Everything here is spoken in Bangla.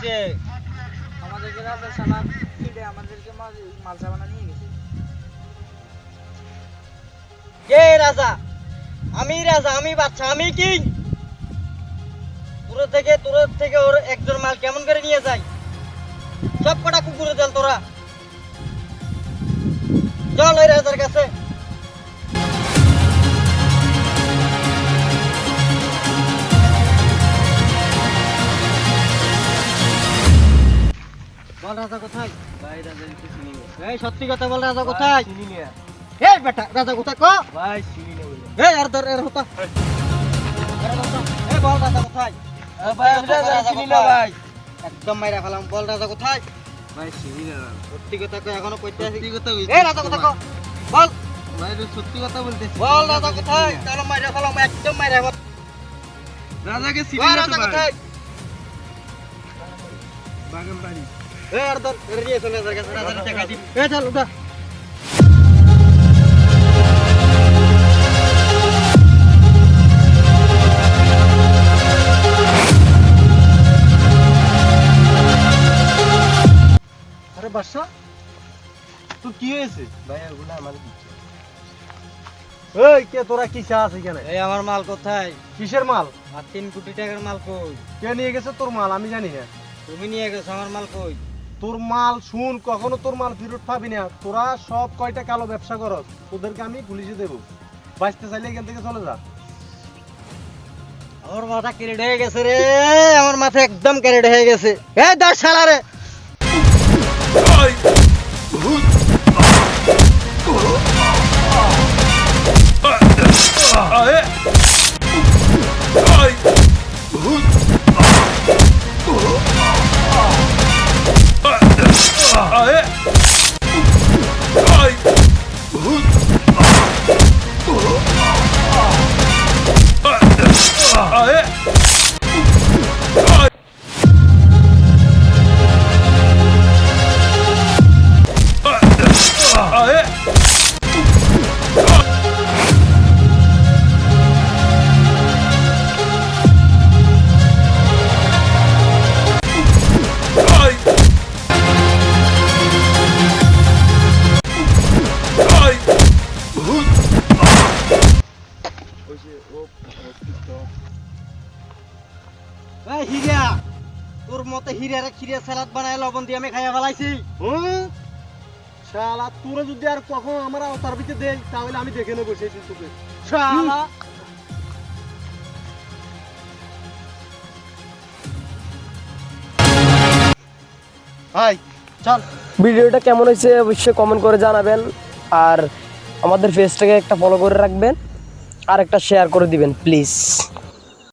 রে? আমাদেরকে রাজা শালা ফিরে আমাদেরকে মাল সাবানা নিয়ে গেছে। কে রাজা? আমি রাজা, আমি বাচ্চা, আমি কিং। তোর থেকে ওর একজন মাল কেমন করে নিয়ে যায়? সব কটা কুকুরে চল তোরা, চল ওই রাজার কাছে। বল রাজা কোথায়? ভাই রাজা কিছু চিনি না। এই সত্যি কথা বল, রাজা কোথায়? চিনি না এই বেটা, রাজা কোথায় কো? ভাই, চিনি না বলে। এই আর ধর এর হতা। এই বল রাজা কোথায়? ভাই আমি রাজা চিনি না ভাই। একদম মাইরা ফেলাম, বল রাজা কোথায়? ভাই চিনি না। সত্যি কথা কই, এখনো কইতে আছিস? সত্যি কথা এই রাজা কথা কো, বল। ভাই সত্যি কথা বলতেছি। বল রাজা কোথায়? চলো মাইরা ফেলাম, একদম মাইরা ফেলাম। রাজাকে চিনি বল না রাজা তো ভাই। কোথায়? বাগান বাড়ি। এই আর ধর এর নিয়ে চলে রাজার কাছে, রাজার টাকা দিবি। এই চল উঠা। আরে বাদশা, তোর কি হয়েছে? ভাই ওগুলো আমার দিচ্ছে। এই কে তোরা কি চা আছে কেন? এই আমার মাল কোথায়? কিসের মাল? আর 3 কোটি টাকার মাল কই? কে নিয়ে গেছে তোর মাল? আমি জানি না। তুমি নিয়ে গেছো, আমার মাল কই? তোর মাল শুন, কখনো তোর মাল ফেরত পাবি না। তোরা সব কয়টা কালো ব্যবসা করস, তোদেরকে আমি পুলিশে দেবো। বাঁচতে চাইলে এখান থেকে চলে যা। আমার মাথা ক্যারেট হয়ে গেছে রে, আমার মাথা একদম ক্যারেট হয়ে গেছে। এই দশ শালা রে। এই হিরা, তোর মতে হিরারে খিরে সালাদ বানায় লবণ দিয়ে আমি খাইয়া ফেলাইছি। শালা তোরা যদি আর কখনো আমার আওতার ভিতরে দেই তাহলে আমি দেখে নেবো সেই দিন তোকে। শালা হাই চল। ভিডিওটা কেমন হয়েছে অবশ্যই কমেন্ট করে জানাবেন, আর আমাদের পেজটাকে একটা ফলো করে রাখবেন আর একটা শেয়ার করে দিবেন প্লিজ।